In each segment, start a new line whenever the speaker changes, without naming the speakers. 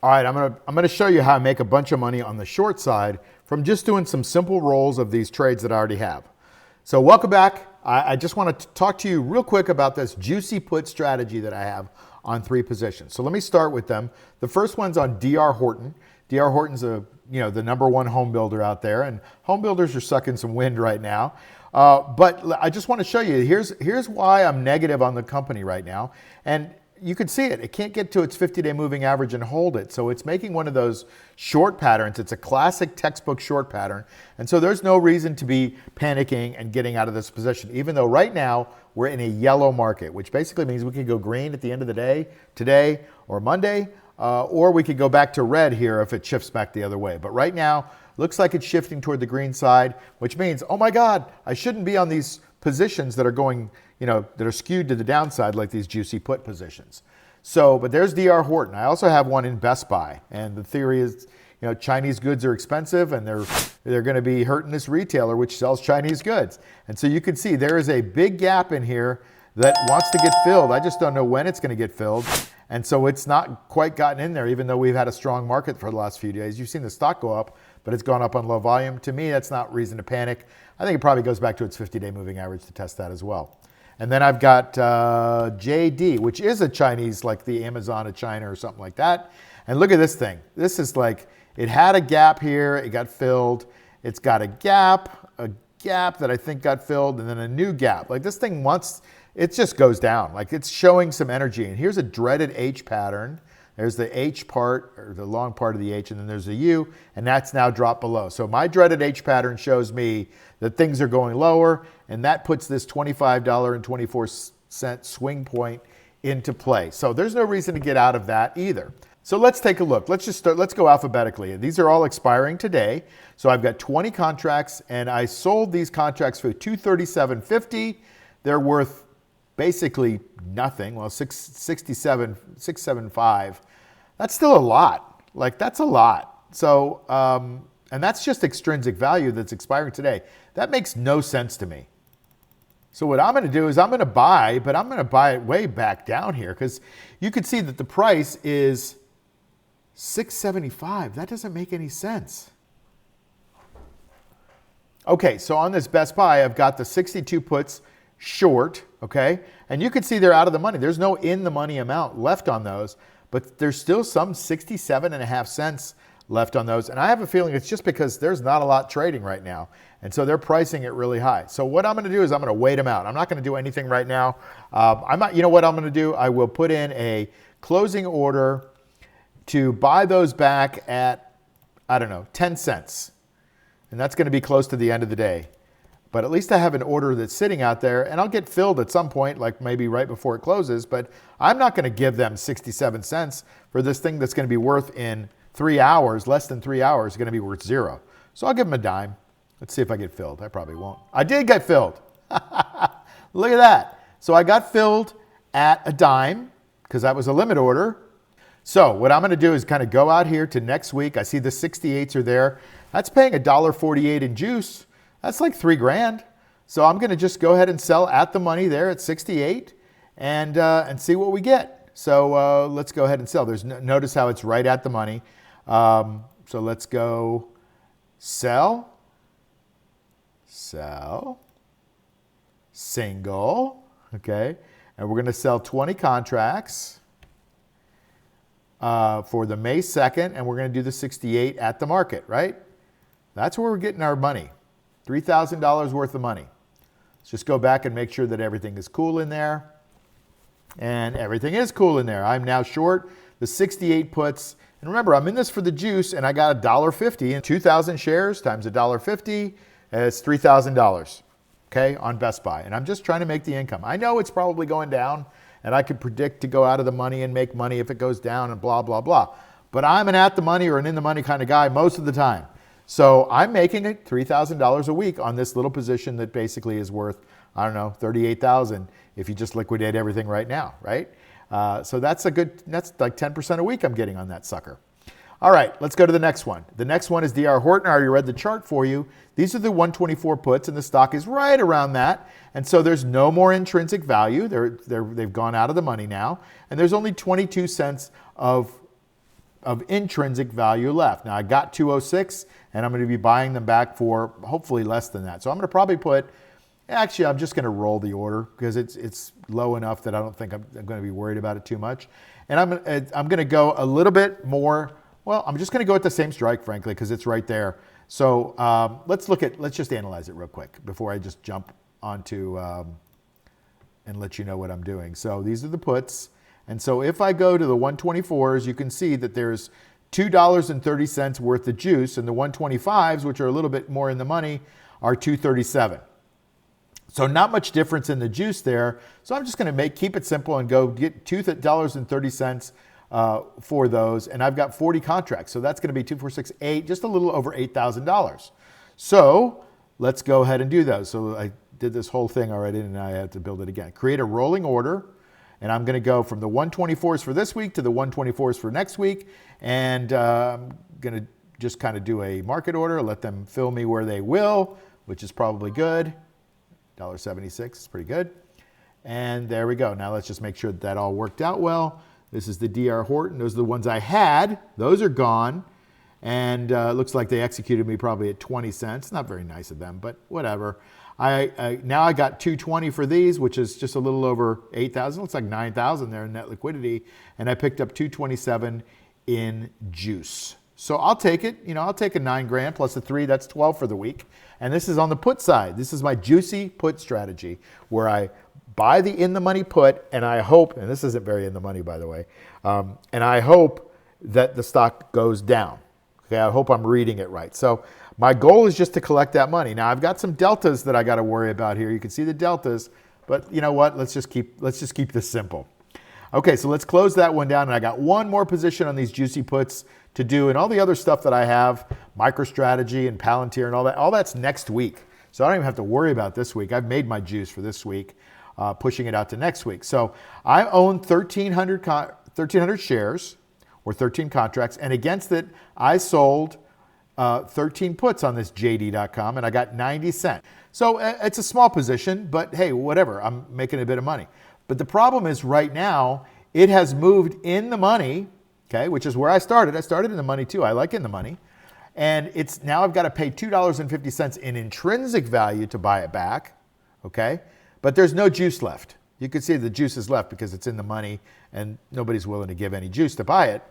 All right, I'm gonna show you how I make a bunch of money on the short side from just doing some simple rolls of these trades that I already have. So welcome back. I just want to talk to you real quick about this juicy put strategy that I have on 3 positions. So let me start with them. The first one's on DR Horton. DR Horton's the #1 home builder out there, and home builders are sucking some wind right now. But I just want to show you, here's why I'm negative on the company right now. And you can see it. It can't get to its 50-day moving average and hold it. So it's making one of those short patterns. It's a classic textbook short pattern. And so there's no reason to be panicking and getting out of this position, even though right now we're in a yellow market, which basically means we could go green at the end of the day, today or Monday, or we could go back to red here if it shifts back the other way. But right now, looks like it's shifting toward the green side, which means, oh my God, I shouldn't be on these positions that are going, that are skewed to the downside, like these juicy put positions. So, but there's DR Horton. I also have one in Best Buy, and the theory is, Chinese goods are expensive, and they're going to be hurting this retailer which sells Chinese goods. And so you can see there is a big gap in here that wants to get filled. I just don't know when it's going to get filled. And so it's not quite gotten in there, even though we've had a strong market for the last few days. You've seen the stock go up, but it's gone up on low volume. To me, that's not reason to panic. I think it probably goes back to its 50-day moving average to test that as well. And then I've got JD, which is a Chinese, like the Amazon of China or something like that. And look at this thing. This is like, it had a gap here, it got filled. It's got a gap that I think got filled, and then a new gap. Like this thing it just goes down. Like it's showing some energy. And here's a dreaded H pattern. There's the H part, or the long part of the H, and then there's a U, and that's now dropped below. So my dreaded H pattern shows me that things are going lower, and that puts this $25.24 swing point into play. So there's no reason to get out of that either. So let's take a look. Let's go alphabetically. These are all expiring today. So I've got 20 contracts, and I sold these contracts for $237.50. They're worth basically nothing. Well, $675. That's still a lot. Like that's a lot. So, and that's just extrinsic value that's expiring today. That makes no sense to me. So what I'm going to do is I'm going to buy, but I'm going to buy it way back down here because you can see that the price is $675. That doesn't make any sense. Okay, so on this Best Buy, I've got the 62 puts short, okay? And you can see they're out of the money. There's no in the money amount left on those, but there's still some 67.5 cents left on those. And I have a feeling it's just because there's not a lot trading right now. And so they're pricing it really high. So what I'm going to do is I'm going to wait them out. I'm not going to do anything right now. You know what I'm going to do? I will put in a closing order to buy those back at, 10 cents. And that's going to be close to the end of the day. But at least I have an order that's sitting out there, and I'll get filled at some point, like maybe right before it closes. But I'm not going to give them 67 cents for this thing that's going to be worth in 3 hours, less than 3 hours, going to be worth 0. So I'll give them a dime. Let's see if I get filled. I probably won't. I did get filled. Look at that. So I got filled at a dime because that was a limit order. So what I'm going to do is kind of go out here to next week. I see the 68s are there. That's paying $1.48 in juice. That's like $3 grand. So I'm going to just go ahead and sell at the money there at 68 and see what we get. So let's go ahead and sell. Notice how it's right at the money. So let's go sell, single, okay? And we're going to sell 20 contracts for the May 2nd, and we're going to do the 68 at the market, right? That's where we're getting our money. $3,000 worth of money. Let's just go back and make sure that everything is cool in there. And everything is cool in there. I'm now short the 68 puts. And remember, I'm in this for the juice, and I got $1.50. And 2,000 shares times $1.50 is $3,000, okay, on Best Buy. And I'm just trying to make the income. I know it's probably going down, and I could predict to go out of the money and make money if it goes down and blah, blah, blah. But I'm an at the money or an in the money kind of guy most of the time. So I'm making $3,000 a week on this little position that basically is worth, $38,000 if you just liquidate everything right now, right? So that's like 10% a week I'm getting on that sucker. All right, let's go to the next one. The next one is DR Horton. I already read the chart for you. These are the 124 puts, and the stock is right around that. And so there's no more intrinsic value. They've gone out of the money now. And there's only 22 cents of of intrinsic value left. Now I got 206 and I'm going to be buying them back for hopefully less than that. So I'm going to probably put, actually I'm just going to roll the order because it's low enough that I don't think I'm going to be worried about it too much. And I'm going to go a little bit more, well, I'm just going to go at the same strike, frankly, because it's right there. So let's just analyze it real quick before I just jump onto and let you know what I'm doing. So these are the puts. And so if I go to the 124s, you can see that there's $2.30 worth of juice, and the 125s, which are a little bit more in the money, are $2.37. So not much difference in the juice there. So I'm just going to keep it simple and go get $2.30 for those. And I've got 40 contracts. So that's going to be 2, 4, 6, 8, just a little over $8,000. So let's go ahead and do those. So I did this whole thing already and I had to build it again. Create a rolling order. And I'm going to go from the 124s for this week to the 124s for next week. And I'm going to just kind of do a market order, let them fill me where they will, which is probably good. $1.76 is pretty good. And there we go. Now let's just make sure that all worked out well. This is the DR Horton. Those are the ones I had. Those are gone. And it looks like they executed me probably at 20 cents. Not very nice of them, but whatever. Now I got 220 for these, which is just a little over 8,000. Looks like 9,000 there in net liquidity. And I picked up 227 in juice. So I'll take it. I'll take a 9 grand plus a 3. That's 12 for the week. And this is on the put side. This is my juicy put strategy where I buy the in the money put, and I hope, and this isn't very in the money, by the way, and I hope that the stock goes down. Okay, I hope I'm reading it right. So my goal is just to collect that money. Now I've got some deltas that I got to worry about here. You can see the deltas, but you know what? Let's just keep this simple. Okay, so let's close that one down. And I got one more position on these juicy puts to do, and all the other stuff that I have, MicroStrategy and Palantir and all that's next week. So I don't even have to worry about this week. I've made my juice for this week, pushing it out to next week. So I own 1,300 shares or 13 contracts, and against it, I sold 13 puts on this JD.com, and I got 90 cents. So it's a small position, but hey, whatever. I'm making a bit of money. But the problem is right now, it has moved in the money, okay, which is where I started. I started in the money too. I like in the money. And it's now I've got to pay $2.50 in intrinsic value to buy it back, okay? But there's no juice left. You can see the juice is left because it's in the money and nobody's willing to give any juice to buy it.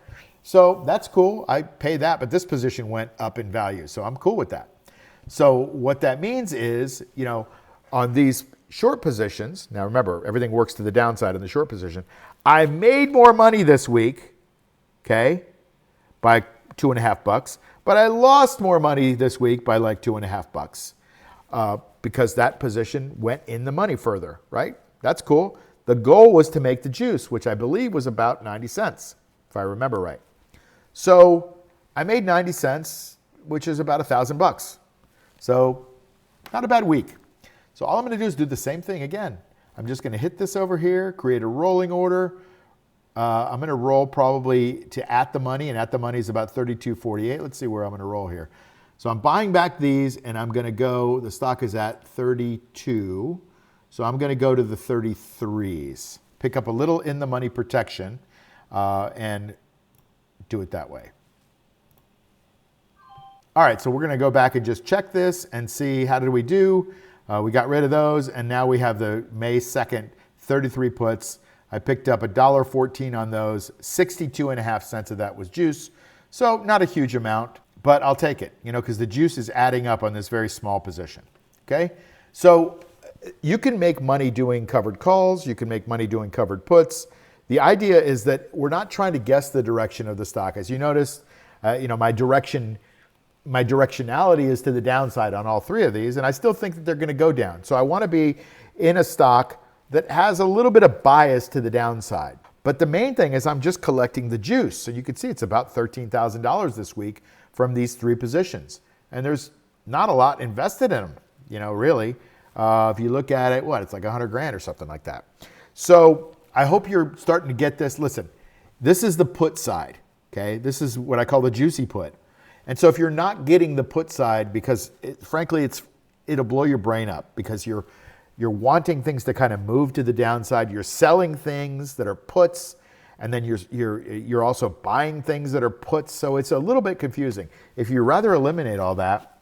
So that's cool. I pay that, but this position went up in value. So I'm cool with that. So what that means is, on these short positions, now remember, everything works to the downside in the short position. I made more money this week, okay, by $2.50, but I lost more money this week by like $2.50 because that position went in the money further, right? That's cool. The goal was to make the juice, which I believe was about 90 cents, if I remember right. So I made 90 cents, which is about $1,000. So not a bad week. So all I'm going to do is do the same thing again. I'm just going to hit this over here, create a rolling order. I'm going to roll probably to at the money, and at the money is about 32.48. Let's see where I'm going to roll here. So I'm buying back these, and I'm going to go, the stock is at 32. So I'm going to go to the 33s, pick up a little in the money protection, and do it that way. All right, so we're going to go back and just check this and see how did we do. We got rid of those, and now we have the May 2nd 33 puts. I picked up $1.14 on those. 62.5 cents of that was juice. So not a huge amount, but I'll take it, because the juice is adding up on this very small position. Okay, so you can make money doing covered calls. You can make money doing covered puts. The idea is that we're not trying to guess the direction of the stock. As you noticed, my directionality is to the downside on all three of these, and I still think that they're going to go down. So I want to be in a stock that has a little bit of bias to the downside. But the main thing is I'm just collecting the juice. So you can see it's about $13,000 this week from these three positions. And there's not a lot invested in them, really. If you look at it, it's like 100 grand or something like that. So I hope you're starting to get this. Listen, this is the put side, okay? This is what I call the juicy put. And so if you're not getting the put side, because frankly, it'll blow your brain up because you're wanting things to kind of move to the downside. You're selling things that are puts, and then you're also buying things that are puts, so it's a little bit confusing. If you rather eliminate all that,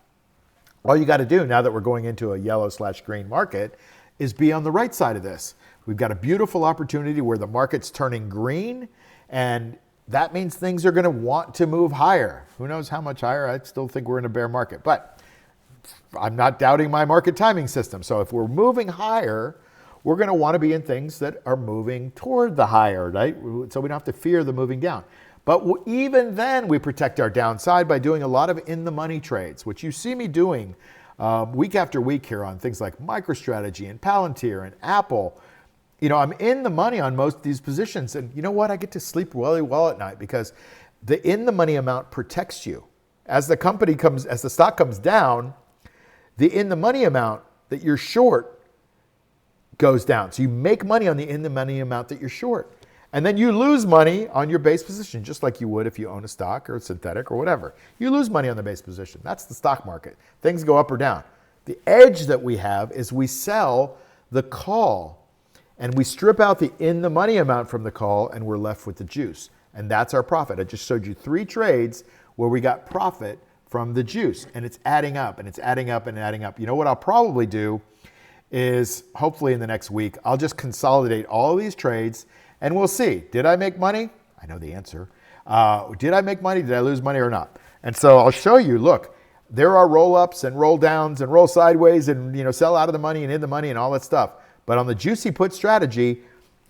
all you got to do now that we're going into a yellow/green market is be on the right side of this. We've got a beautiful opportunity where the market's turning green, and that means things are going to want to move higher. Who knows how much higher? I still think we're in a bear market, but I'm not doubting my market timing system. So if we're moving higher, we're going to want to be in things that are moving toward the higher, right? So we don't have to fear the moving down. But even then, we protect our downside by doing a lot of in-the-money trades, which you see me doing week after week here on things like MicroStrategy and Palantir and Apple. You know, I'm in the money on most of these positions. And you know what? I get to sleep really well at night because the in-the-money amount protects you. As the stock comes down, the in-the-money amount that you're short goes down. So you make money on the in-the-money amount that you're short. And then you lose money on your base position, just like you would if you own a stock or a synthetic or whatever. You lose money on the base position. That's the stock market. Things go up or down. The edge that we have is we sell the call and we strip out the in-the-money amount from the call and we're left with the juice. And that's our profit. I just showed you 3 trades where we got profit from the juice, and it's adding up and it's adding up and adding up. You know what I'll probably do is hopefully in the next week, I'll just consolidate all of these trades and we'll see. Did I make money? I know the answer. Did I make money? Did I lose money or not? And so I'll show you, look, there are roll ups and roll downs and roll sideways and sell out of the money and in the money and all that stuff. But on the juicy put strategy,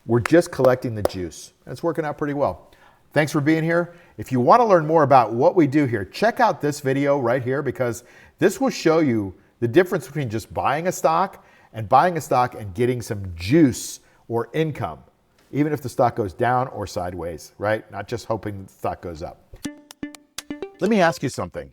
we're just collecting the juice. It's working out pretty well. Thanks for being here. If you want to learn more about what we do here, check out this video right here because this will show you the difference between just buying a stock and getting some juice or income, even if the stock goes down or sideways, right? Not just hoping the stock goes up. Let me ask you something.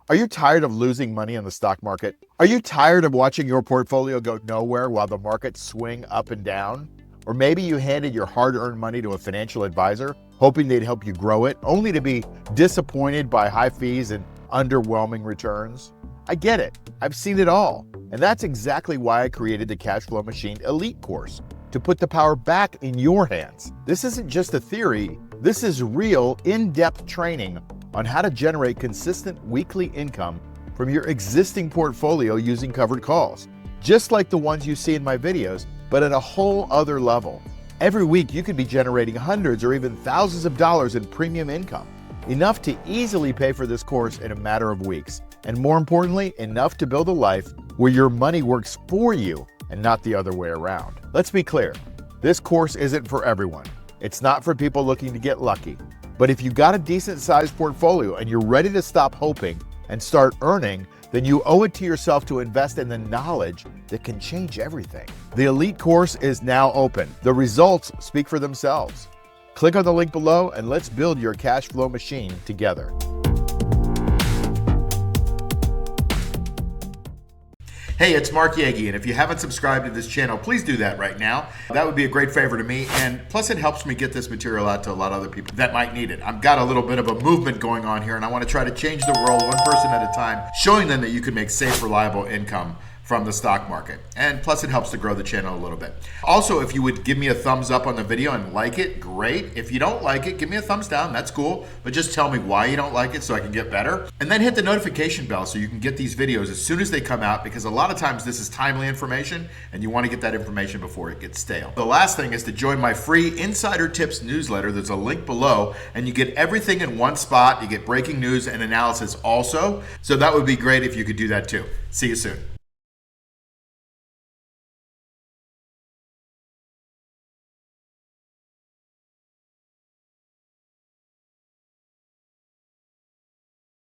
Are you tired of losing money in the stock market? Are you tired of watching your portfolio go nowhere while the markets swing up and down? Or maybe you handed your hard-earned money to a financial advisor, hoping they'd help you grow it, only to be disappointed by high fees and underwhelming returns? I get it. I've seen it all. And that's exactly why I created the Cash Flow Machine Elite course, to put the power back in your hands. This isn't just a theory. This is real, in-depth training on how to generate consistent weekly income from your existing portfolio using covered calls, just like the ones you see in my videos, but at a whole other level. Every week, you could be generating hundreds or even thousands of dollars in premium income, enough to easily pay for this course in a matter of weeks. And more importantly, enough to build a life where your money works for you and not the other way around. Let's be clear, this course isn't for everyone. It's not for people looking to get lucky. But if you got a decent sized portfolio and you're ready to stop hoping and start earning, then you owe it to yourself to invest in the knowledge that can change everything. The Elite course is now open. The results speak for themselves. Click on the link below and let's build your cash flow machine together. Hey, it's Mark Yagi, and if you haven't subscribed to this channel, please do that right now. That would be a great favor to me, and plus it helps me get this material out to a lot of other people that might need it. I've got a little bit of a movement going on here, and I want to try to change the world one person at a time, showing them that you can make safe, reliable income from the stock market. And plus it helps to grow the channel a little bit. Also, if you would give me a thumbs up on the video and like it, great. If you don't like it, give me a thumbs down, that's cool. But just tell me why you don't like it so I can get better. And then hit the notification bell so you can get these videos as soon as they come out, because a lot of times this is timely information and you want to get that information before it gets stale. The last thing is to join my free Insider Tips newsletter. There's a link below and you get everything in one spot. You get breaking news and analysis also. So that would be great if you could do that too. See you soon.